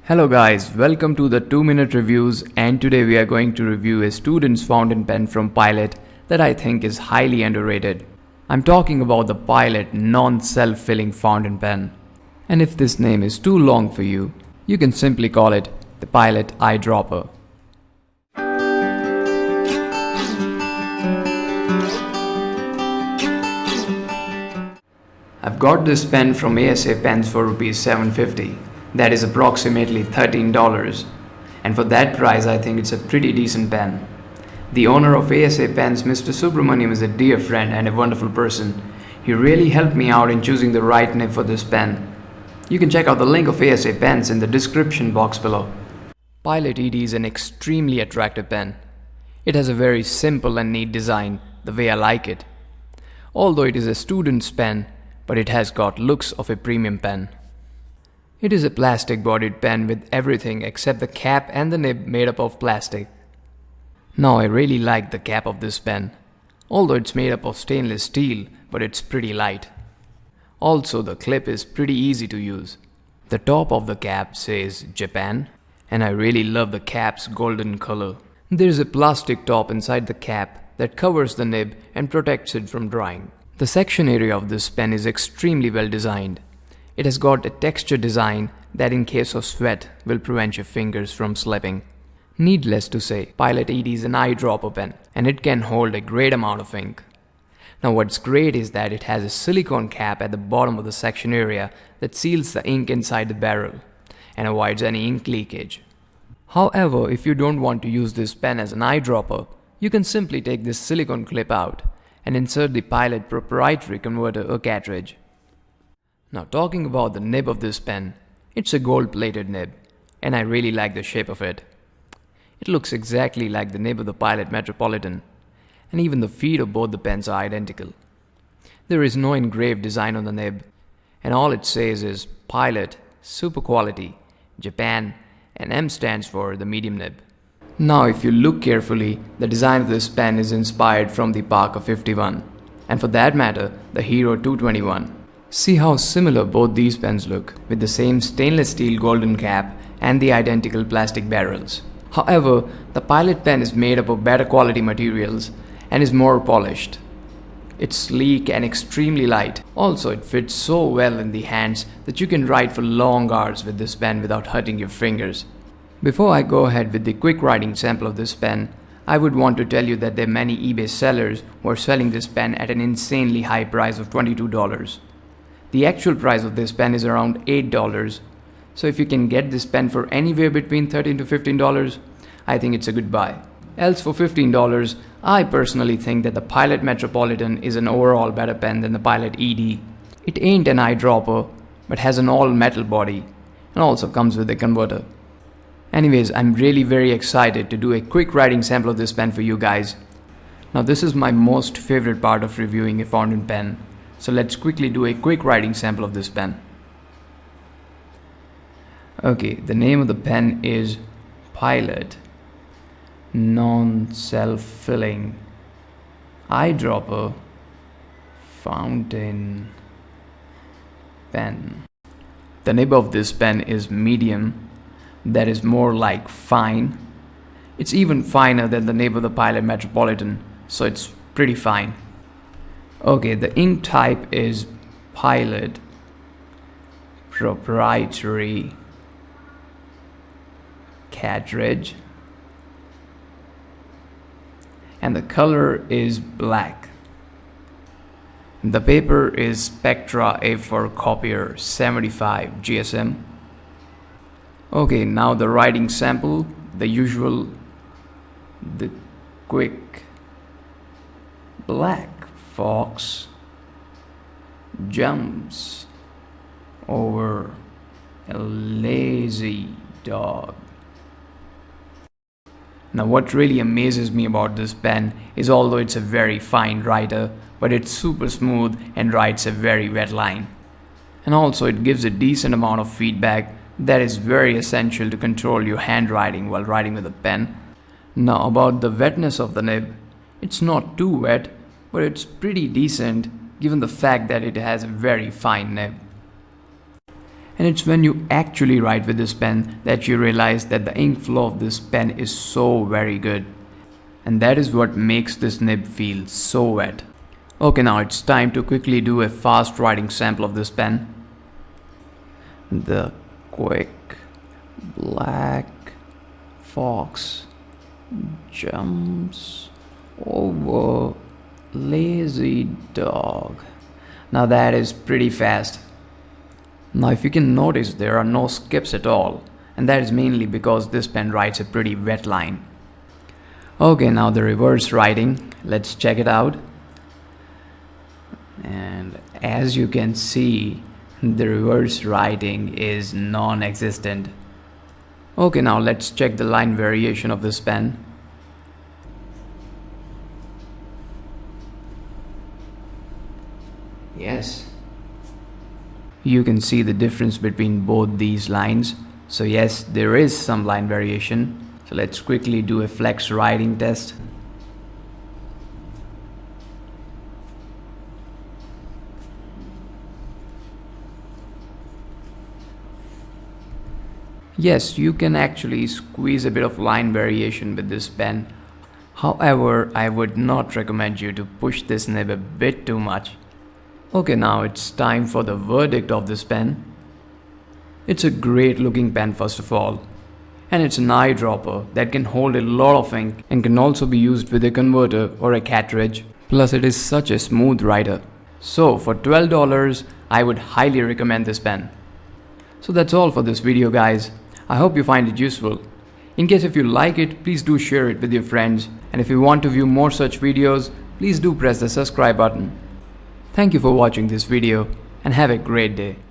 Hello guys, welcome to the 2-minute reviews, and today we are going to review a student's fountain pen from Pilot that I think is highly underrated. I'm talking about the Pilot non-self-filling fountain pen. And if this name is too long for you, you can simply call it the Pilot Eyedropper. I've got this pen from ASA Pens for Rs 750. That is approximately $13, and for that price I think it's a pretty decent pen. The owner of ASA Pens, Mr. Subramaniam, is a dear friend and a wonderful person. He really helped me out in choosing the right nib for this pen. You can check out the link of ASA Pens in the description box below. Pilot ED is an extremely attractive pen. It has a very simple and neat design, the way I like it. Although it is a student's pen, but it has got looks of a premium pen. It is a plastic-bodied pen with everything except the cap and the nib made up of plastic. Now I really like the cap of this pen. Although it's made up of stainless steel, but it's pretty light. Also, the clip is pretty easy to use. The top of the cap says Japan, and I really love the cap's golden color. There's a plastic top inside the cap that covers the nib and protects it from drying. The section area of this pen is extremely well designed. It has got a texture design that in case of sweat will prevent your fingers from slipping. Needless to say, Pilot ED is an eyedropper pen and it can hold a great amount of ink. Now what's great is that it has a silicone cap at the bottom of the section area that seals the ink inside the barrel and avoids any ink leakage. However, if you don't want to use this pen as an eyedropper, you can simply take this silicone clip out and insert the Pilot proprietary converter or cartridge. Now talking about the nib of this pen, it's a gold-plated nib, and I really like the shape of it. It looks exactly like the nib of the Pilot Metropolitan, and even the feet of both the pens are identical. There is no engraved design on the nib, and all it says is Pilot, Super Quality, Japan, and M stands for the medium nib. Now if you look carefully, the design of this pen is inspired from the Parker 51, and for that matter, the Hero 221. See how similar both these pens look, with the same stainless steel golden cap and the identical plastic barrels. However, the Pilot pen is made up of better quality materials and is more polished. It's sleek and extremely light. Also, it fits so well in the hands that you can write for long hours with this pen without hurting your fingers. Before I go ahead with the quick writing sample of this pen, I would want to tell you that there are many eBay sellers who are selling this pen at an insanely high price of $22. The actual price of this pen is around $8, so if you can get this pen for anywhere between $13 to $15, I think it's a good buy. Else for $15, I personally think that the Pilot Metropolitan is an overall better pen than the Pilot ED. It ain't an eyedropper, but has an all-metal body and also comes with a converter. Anyways, I'm really very excited to do a quick writing sample of this pen for you guys. Now this is my most favorite part of reviewing a fountain pen. So let's quickly do a quick writing sample of this pen. Okay, the name of the pen is Pilot Non-Self-Filling Eyedropper Fountain Pen. The nib of this pen is medium, that is more like fine. It's even finer than the nib of the Pilot Metropolitan, so it's pretty fine. Okay, the ink type is Pilot proprietary cartridge, and the color is black. The paper is Spectra A4 copier 75 GSM. Okay, now the writing sample, the usual, the quick. Black fox jumps over a lazy dog. Now what really amazes me about this pen is although it's a very fine writer, but it's super smooth and writes a very wet line. And also it gives a decent amount of feedback that is very essential to control your handwriting while writing with a pen. Now about the wetness of the nib, it's not too wet, but it's pretty decent given the fact that it has a very fine nib. And it's when you actually write with this pen that you realize that the ink flow of this pen is so very good. And that is what makes this nib feel so wet. Okay, now it's time to quickly do a fast writing sample of this pen. The quick black fox jumps over lazy dog. Now that is pretty fast. Now if you can notice, there are no skips at all, and that is mainly because this pen writes a pretty wet line. Okay, now the reverse writing, let's check it out. And as you can see, the reverse writing is non-existent. Okay, now let's check the line variation of this pen. Yes, you can see the difference between both these lines. So yes, there is some line variation. So let's quickly do a flex writing test. Yes, you can actually squeeze a bit of line variation with this pen. However, I would not recommend you to push this nib a bit too much. Okay, now it's time for the verdict of this pen. It's a great looking pen first of all, and it's an eyedropper that can hold a lot of ink and can also be used with a converter or a cartridge. Plus it is such a smooth writer. So for $12, I would highly recommend this pen. So that's all for this video, guys. I hope you find it useful. In case if you like it, please do share it with your friends, and if you want to view more such videos, please do press the subscribe button. Thank you for watching this video and have a great day.